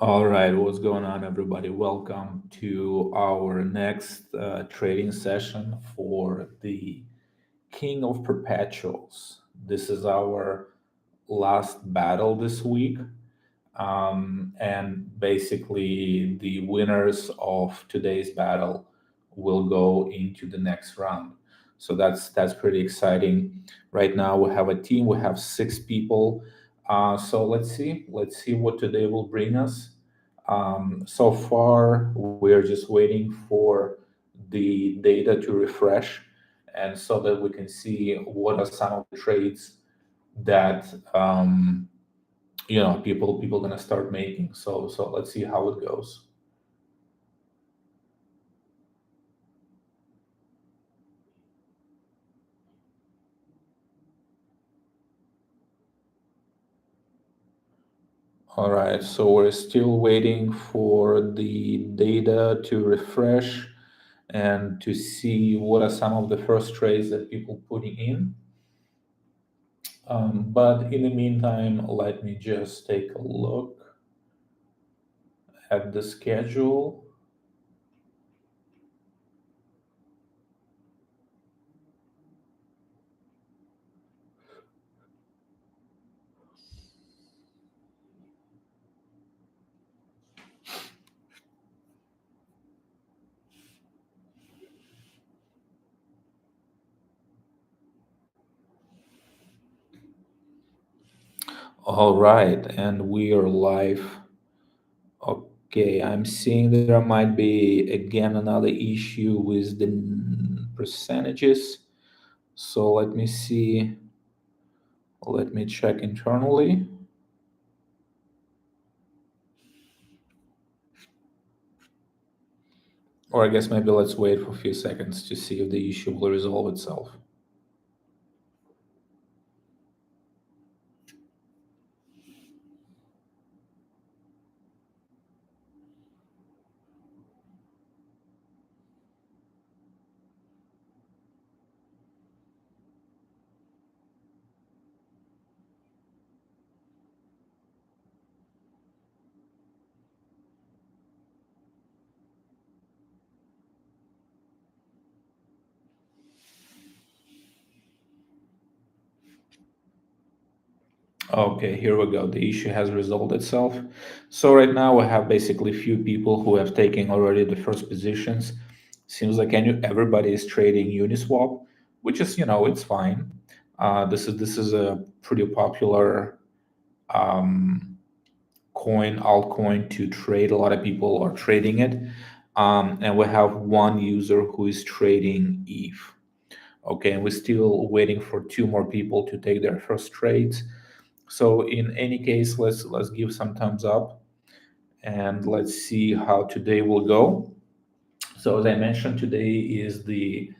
All right, what's going on, everybody? Welcome to our next trading session for the King of Perpetuals. This is our last battle this week, and basically, the winners of today's battle will go into the next round. So that's pretty exciting. Right now, we have a team. We have six people. So let's see what today will bring us. So far, we're just waiting for the data to refresh, and so that we can see what are some of the trades that people gonna start making. So let's see how it goes. All right, so we're still waiting for the data to refresh and to see what are some of the first trades that people putting in. But in the meantime, let me just take a look at the schedule. All right, and we are live. Okay, I'm seeing there might be again another issue with the percentages. So let me see. Let me check internally. Or I guess maybe let's wait for a few seconds to see if the issue will resolve itself. Okay, here we go. The issue has resolved itself. So right now we have basically few people who have taken already the first positions. Seems like everybody is trading Uniswap, which is it's fine. This is a pretty popular um, coin altcoin to trade. A lot of people are trading it, and we have one user who is trading ETH. Okay, and we're still waiting for two more people to take their first trades. So in any case, let's give some thumbs up and let's see how today will go. So as I mentioned, today is the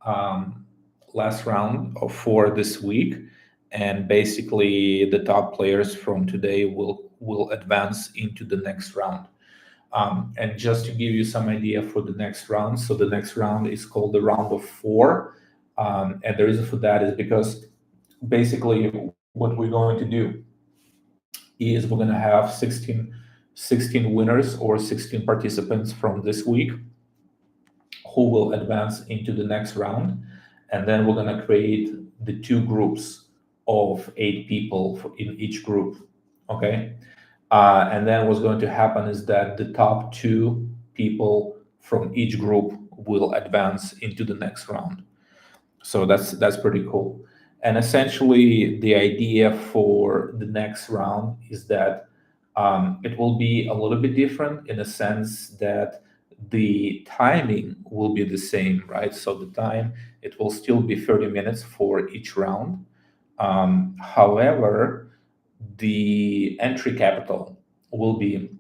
um, last round of four this week, and basically the top players from today will advance into the next round. And just to give you some idea for the next round, so the next round is called the round of four, and the reason for that is because basically what we're going to do is we're going to have 16 winners or 16 participants from this week who will advance into the next round. And then we're going to create the two groups of 8 people in each group. Okay. And then what's going to happen is that the top two people from each group will advance into the next round. So that's pretty cool. And essentially, the idea for the next round is that it will be a little bit different in a sense that the timing will be the same, right? So the time it will still be 30 minutes for each round. However, the entry capital will be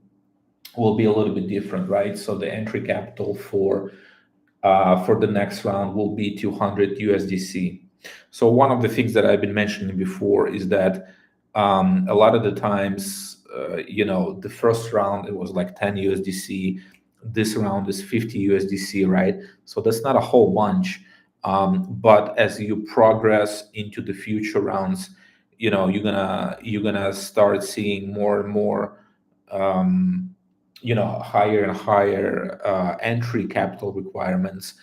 will be a little bit different, right? So the entry capital for the next round will be 200 USDC. So one of the things that I've been mentioning before is that a lot of the times, the first round it was like 10 USDC. This round is 50 USDC, right? So that's not a whole bunch. But as you progress into the future rounds, you're gonna start seeing more and more. higher and higher entry capital requirements.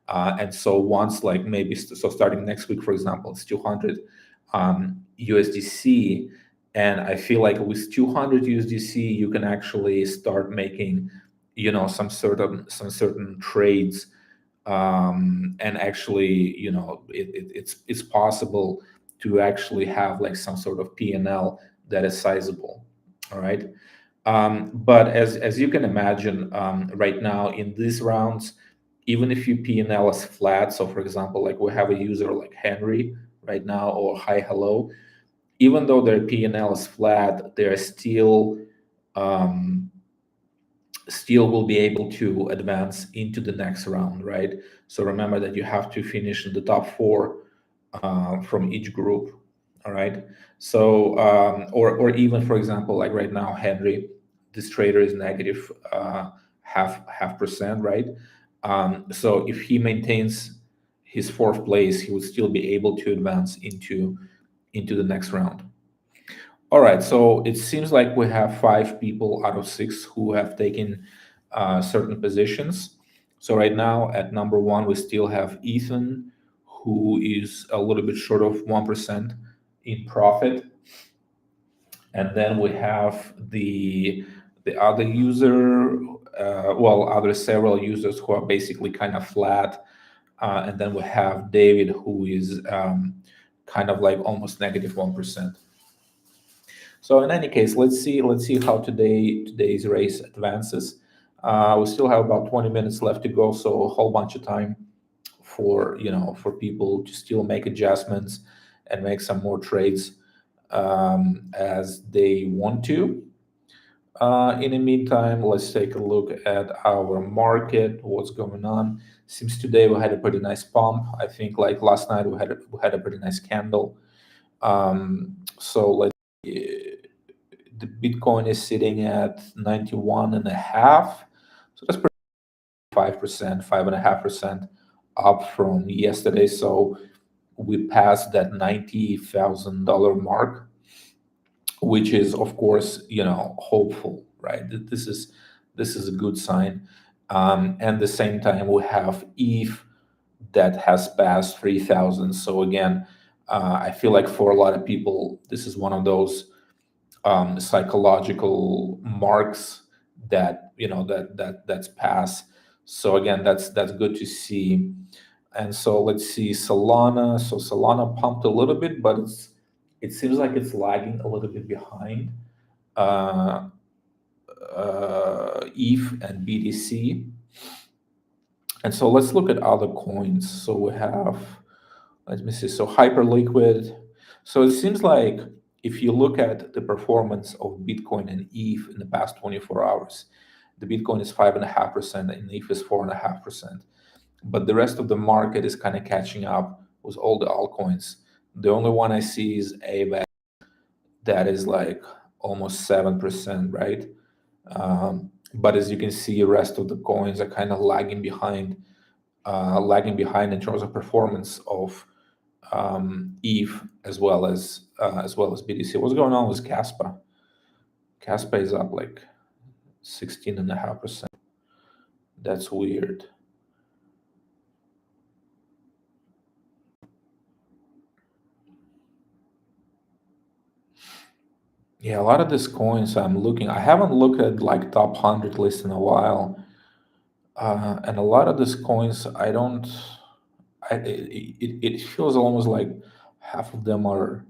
And so once, like, maybe so starting next week, for example, it's 200 USDC. And I feel like with 200 USDC you can actually start making some certain trades. And actually, it's possible to actually have like some sort of P&L that is sizable. All right. But as you can imagine, right now in these rounds, even if you P&L is flat, so for example, like we have a user like Henry right now, or Hi Hello, even though their P&L is flat, they're um, still will be able to advance into the next round, right? So remember that you have to finish in the top four from each group. All right. So or even, for example, like right now, Henry, this trader is negative half percent, right? So if he maintains his fourth place, he would still be able to advance into the next round. All right, so it seems like we have five people out of six who have taken certain positions. So right now at number one, we still have Ethan, who is a little bit short of 1% in profit. And then we have the other user, well, other several users who are basically kind of flat. And then we have David, who is kind of like almost negative 1%. So in any case, let's see how today's race advances. We still have about 20 minutes left to go, so a whole bunch of time for people to still make adjustments and make some more trades as they want to. In the meantime, let's take a look at our market. What's going on? Seems today we had a pretty nice pump. I think like last night we had a pretty nice candle. So let's. The Bitcoin is sitting at 91 and a half. So that's pretty 5%, 5.5% up from yesterday. So we passed that $90,000 mark, which is of course, hopeful, right? This is a good sign. And at the same time, we have ETH that has passed 3,000. So again, I feel like for a lot of people, this is one of those psychological marks that that's pass. So again, that's good to see. And so let's see Solana. So Solana pumped a little bit, but it seems like it's lagging a little bit behind uh, ETH and BTC. And so let's look at other coins. So we have, let me see, so Hyperliquid. So it seems like if you look at the performance of Bitcoin and ETH in the past 24 hours, the Bitcoin is 5.5% and ETH is 4.5%. But the rest of the market is kind of catching up with all the altcoins. The only one I see is AVAX that is like almost 7%, right? But as you can see, the rest of the coins are kind of lagging behind in terms of performance of ETH as well as BTC. What's going on with Caspa? Caspa is up like 16.5%. That's weird. Yeah, a lot of these coins I'm looking. I haven't looked at like top 100 list in a while, and a lot of these coins I don't. It feels almost like half of them are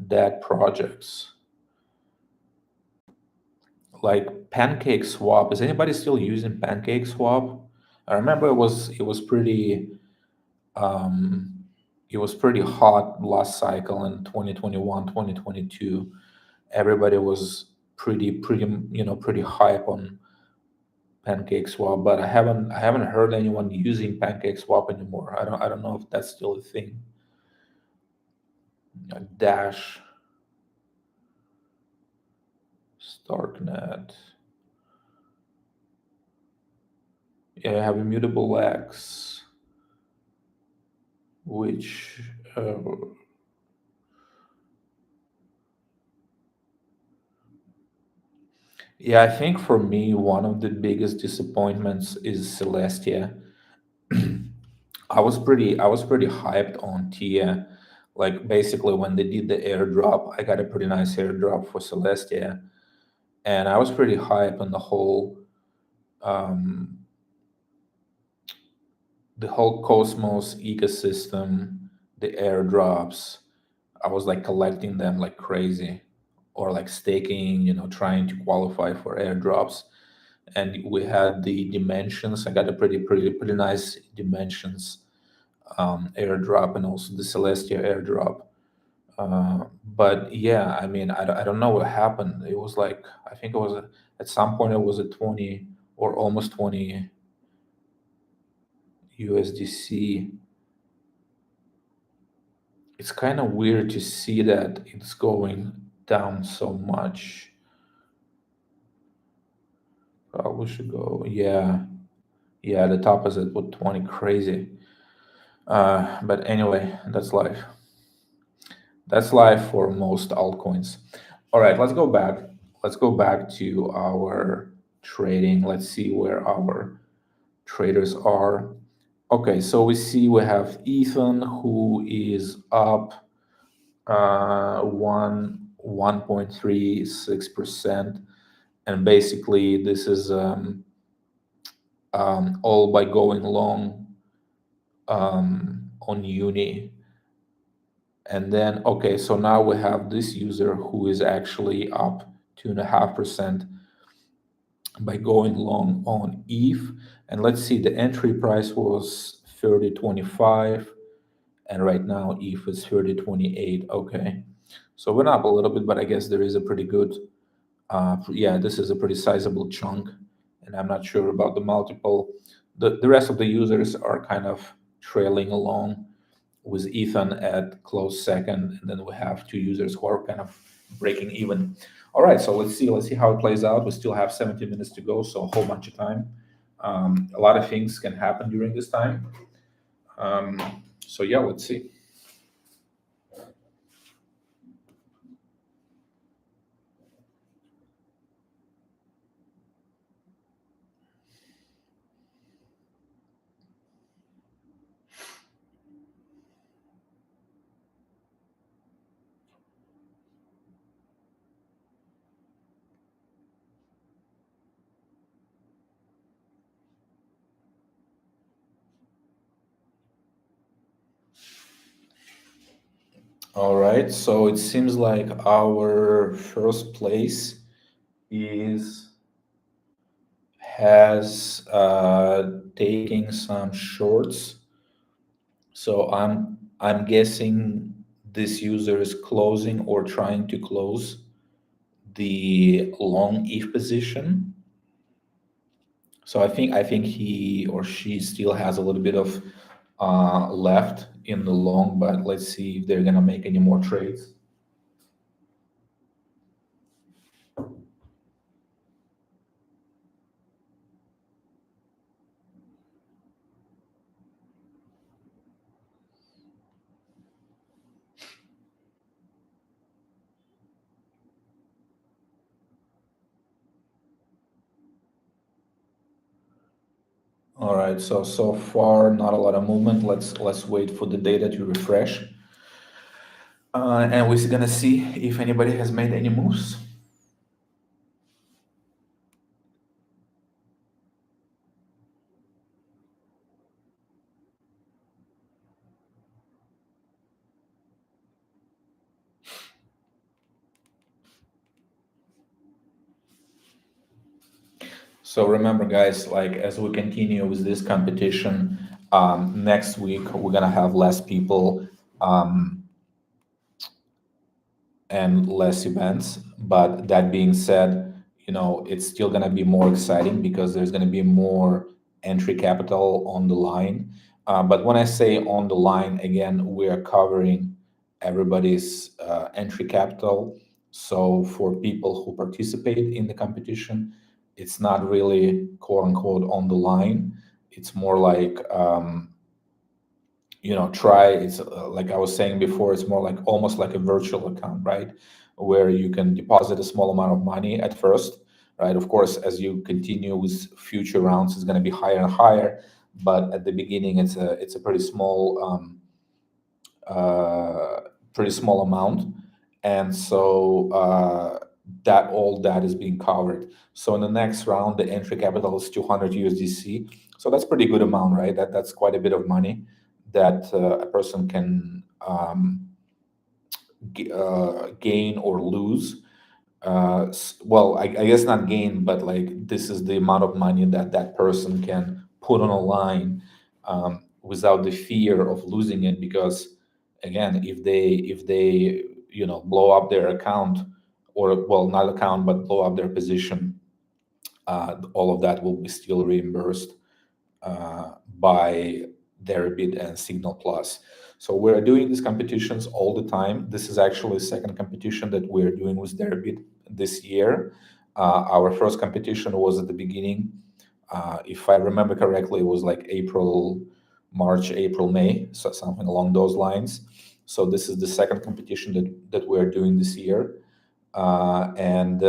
dead projects. Like Pancake Swap. Is anybody still using Pancake Swap? I remember it was pretty um, it was pretty hot last cycle in 2021, 2022. Everybody was pretty hype on Pancake Swap, but I haven't heard anyone using Pancake Swap anymore. I don't know if that's still a thing. Dash, Starknet. Yeah, I have Immutable X, which uh, Yeah, I think for me, one of the biggest disappointments is Celestia. I was pretty hyped on Tia. Like basically when they did the airdrop, I got a pretty nice airdrop for Celestia, and I was pretty hyped on um, the whole Cosmos ecosystem, the airdrops. I was like collecting them like crazy, or like staking, trying to qualify for airdrops. And we had the dimensions. I got a pretty nice dimensions airdrop, and also the Celestia airdrop. But yeah, I mean, I don't know what happened. It was like, I think it was at some point it was a 20 or almost 20 USDC. It's kind of weird to see that it's going down so much. Probably should go. Yeah, yeah. The top is at what, 20, crazy. But anyway, that's life. That's life for most altcoins. All right, let's go back. Let's go back to our trading. Let's see where our traders are. Okay, so we see we have Ethan who is up 1.36%, and basically this is all by going long on Uni. And then, okay, so now we have this user who is actually up 2.5% by going long on ETH. And let's see, the entry price was 30.25, and right now ETH is 30.28. Okay, so went up a little bit, but I guess there is a pretty good, yeah, this is a pretty sizable chunk, and I'm not sure about the multiple. The rest of the users are kind of trailing along with Ethan at close second, and then we have two users who are kind of breaking even. All right, so let's see how it plays out. We still have 70 minutes to go, so a whole bunch of time. A lot of things can happen during this time. Um, so yeah, let's see. All right, so it seems like our first place is has taking some shorts. So I'm guessing this user is closing or trying to close the long if position. So I think he or she still has a little bit of left in the long, but let's see if they're gonna make any more trades. All right, so far not a lot of movement. Let's wait for the data to refresh, and we're gonna see if anybody has made any moves. So remember, guys, like as we continue with this competition, next week we're gonna have less people and less events. But that being said, it's still gonna be more exciting because there's gonna be more entry capital on the line. But when I say on the line, again, we are covering everybody's entry capital. So for people who participate in the competition, it's not really quote unquote on the line. It's more like try it's like I was saying before, it's more like almost like a virtual account, right, where you can deposit a small amount of money at first, right? Of course, as you continue with future rounds, it's going to be higher and higher. But at the beginning, it's a uh, pretty small amount, and so that all that is being covered. So in the next round, the entry capital is 200 USDC. So that's pretty good amount, right? That's quite a bit of money that a person can gain or lose. Well, I guess not gain, but like this is the amount of money that that person can put on a line without the fear of losing it. Because again, if they blow up their account, or well, not account, but blow up their position, all of that will be still reimbursed by Deribit and Signal Plus. So we're doing these competitions all the time. This is actually the second competition that we're doing with Deribit this year. Our first competition was at the beginning. If I remember correctly, it was like March, April, May, so something along those lines. So this is the second competition that we're doing this year, and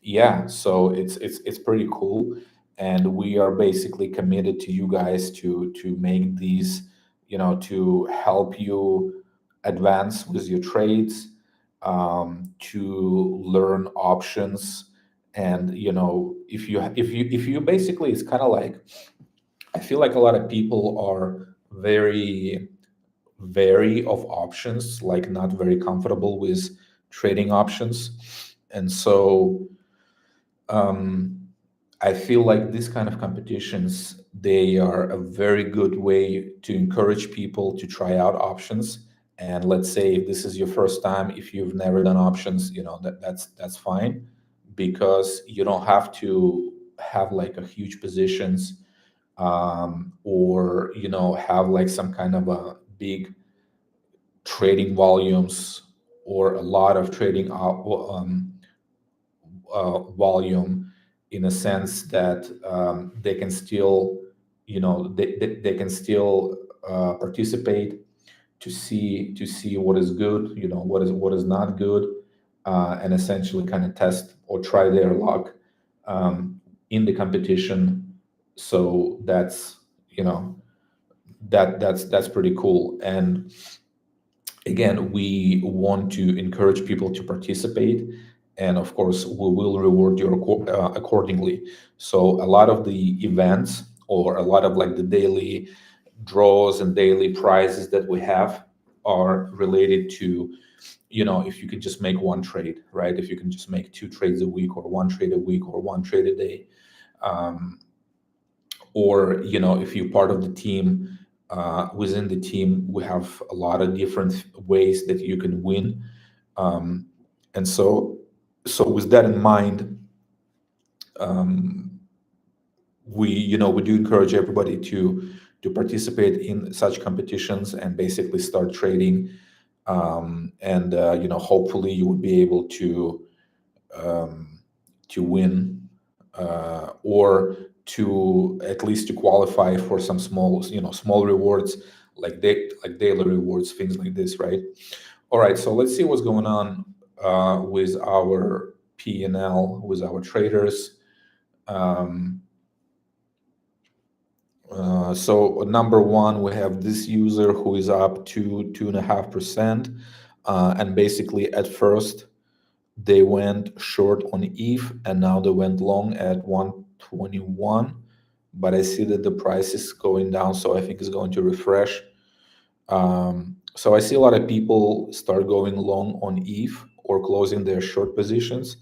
yeah, so it's pretty cool, and we are basically committed to you guys to make these, to help you advance with your trades, to learn options, and if you basically, it's kind of like, I feel like a lot of people are very wary of options, like not very comfortable with trading options, and so um, I feel like these kind of competitions, they are a very good way to encourage people to try out options. And let's say if this is your first time, if you've never done options, that's fine, because you don't have to have like a huge positions, or have like some kind of a big trading volumes, or a lot of trading volume, in a sense that they can still, they can still participate to see what is good, what is not good, and essentially kind of test or try their luck in the competition. So that's pretty cool. And again, we want to encourage people to participate, and of course we will reward you accordingly. So a lot of the events, or a lot of like the daily draws and daily prizes that we have, are related to, if you can just make one trade, right? If you can just make two trades a week, or one trade a week, or one trade a day, um, or if you're part of the team, within the team we have a lot of different ways that you can win. um, and so with that in mind, um, we do encourage everybody to participate in such competitions and basically start trading, and hopefully you would be able um, to win, or to at least to qualify for some small rewards, like daily rewards, things like this, right? All right, so let's see what's going on with our P&L, with our traders. um, so number one, we have this user who is up to 2.5%, and basically at first they went short on ETH, and now they went long at 121. But I see that the price is going down, so I think it's going to refresh. So I see a lot of people start going long on ETH, or closing their short positions,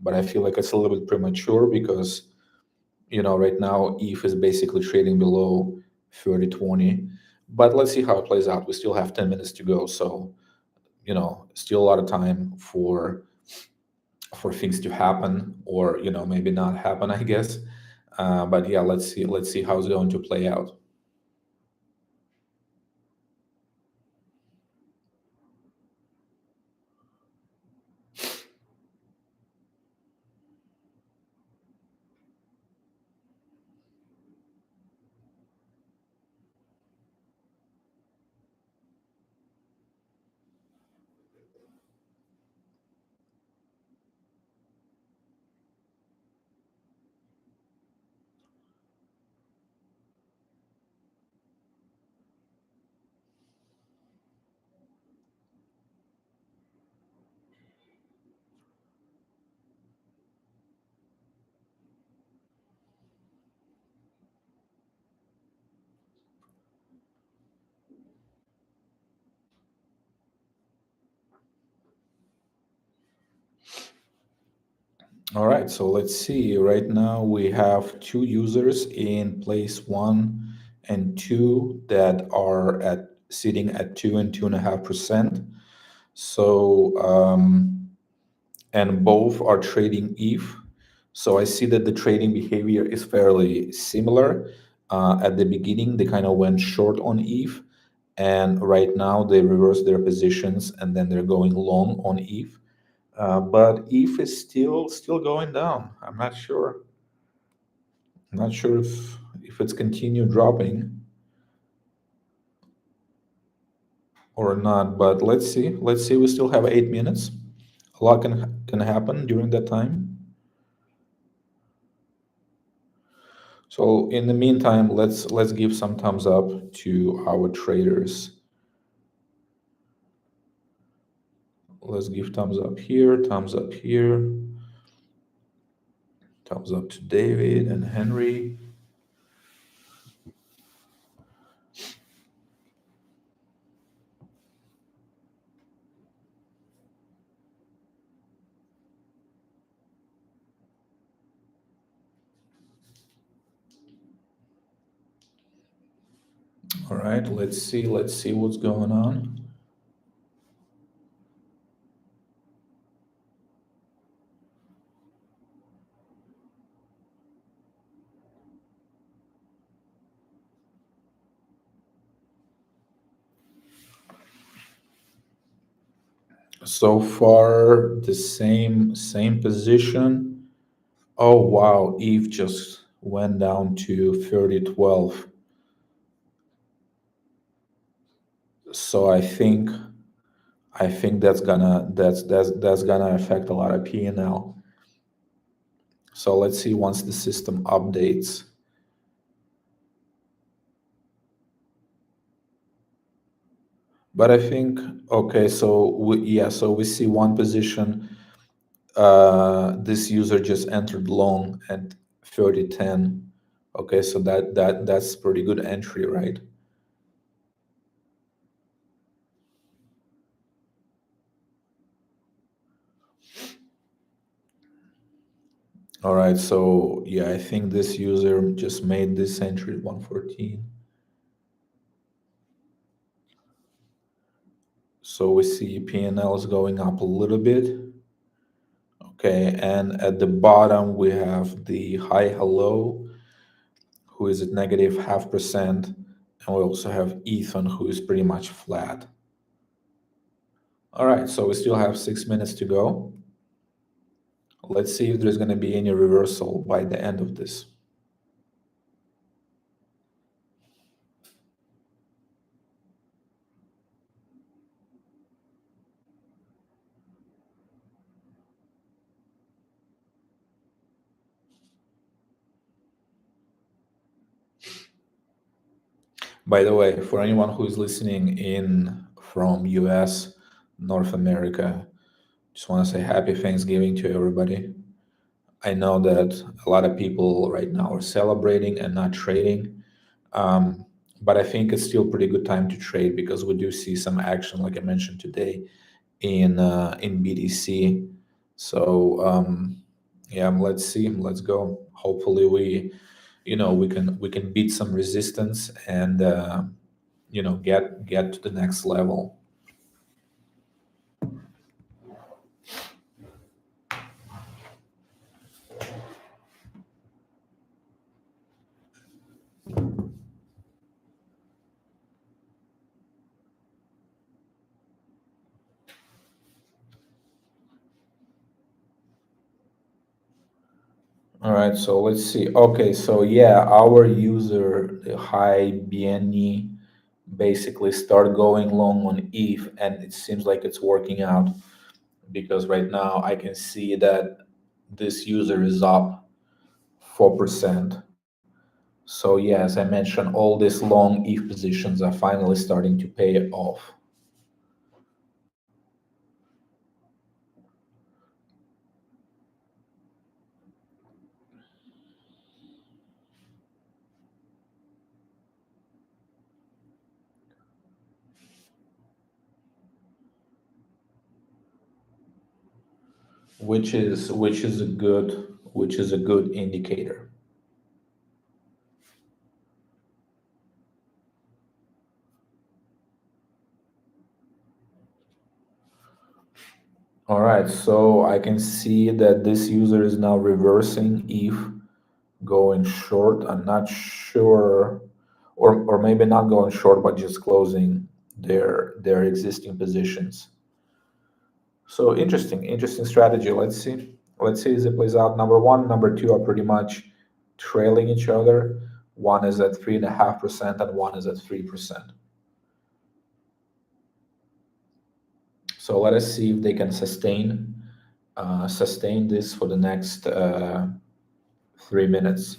but I feel like it's a little bit premature, because right now ETH is basically trading below 30.20. But let's see how it plays out. We still have 10 minutes to go, so still a lot of time for things to happen, or maybe not happen, I guess. But yeah, let's see how it's going to play out. All right, so let's see. Right now we have two users in place one and two that are at sitting at 2% and 2.5%. So and both are trading ETH. So I see that the trading behavior is fairly similar. At the beginning, they kind of went short on ETH, and right now they reverse their positions and then they're going long on ETH. But ETH is still going down. I'm not sure. I'm not sure if it's continued dropping or not. But let's see. Let's see. We still have 8 minutes. A lot can happen during that time. So in the meantime, let's give some thumbs up to our traders. Let's give thumbs up here, thumbs up to David and Henry. All right, let's see what's going on. So far, the same position. Oh wow, Eve just went down to 3012. So I think that's gonna affect a lot of P&L. So let's see once the system updates. But I think okay, so so we see one position. This user just entered long at 3010. Okay, so that's pretty good entry, right? All right, so yeah, I think this user just made this entry at 114. So we see P&L is going up a little bit. Okay, and at the bottom we have the hi hello, who is at negative 0.5%, and we also have Ethan, who is pretty much flat. All right, so we still have 6 minutes to go. Let's see if there's going to be any reversal by the end of this. By the way, for anyone who is listening in from US, North America, just want to say happy Thanksgiving to everybody. I know that a lot of people right now are celebrating and not trading. Um, but I think it's still pretty good time to trade because we do see some action, like I mentioned today, in BDC. So yeah, let's see, let's go. Hopefully, we can beat some resistance and get to the next level. All right, so let's see. Okay, so yeah, our user, the high BNE, basically start going long on ETH, and it seems like it's working out because right now I can see that this user is up 4%. So yeah, as I mentioned, all these long ETH positions are finally starting to pay off. which is a good indicator. All right, so I can see that this user is now reversing ETH going short. I'm not sure, or maybe not going short, but just closing their existing positions. So interesting strategy. Let's see as it plays out. Number one, number two are pretty much trailing each other. One is at 3.5%, and one is at 3%. So let us see if they can sustain this for the next 3 minutes.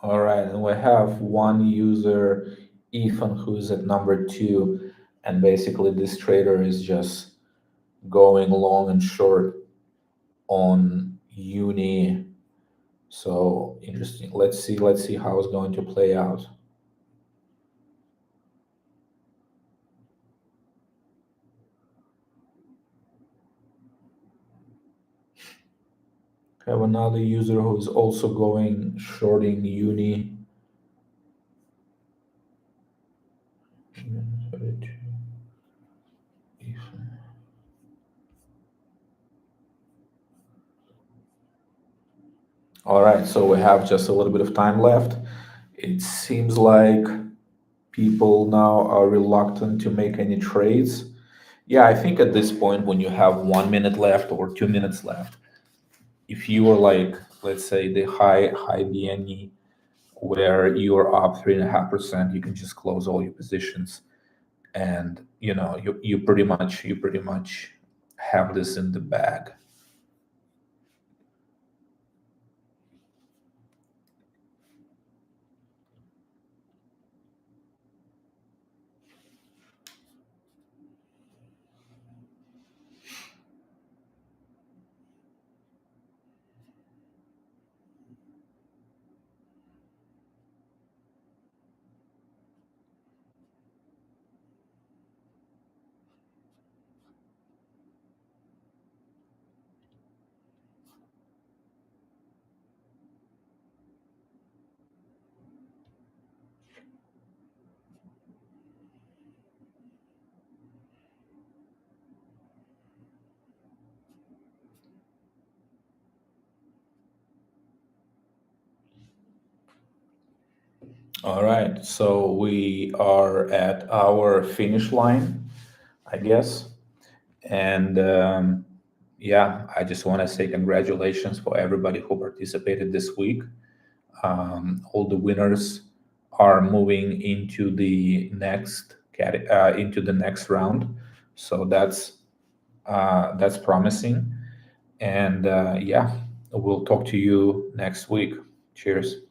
All right, and we have one user, Ethan, who's at number two, and basically this trader is just going long and short on uni. So interesting. Let's see how it's going to play out. I have another user who's also going shorting uni. All right, so we have just a little bit of time left. It seems like people now are reluctant to make any trades. Yeah, I think at this point, when you have 1 minute left or 2 minutes left, if you are like, let's say, the high BNE where you are up 3.5%, you can just close all your positions, and you pretty much have this in the bag. All right, so we are at our finish line, I guess. And yeah, I just want to say congratulations for everybody who participated this week. All the winners are moving into the next round, so that's promising. And yeah, we'll talk to you next week. Cheers.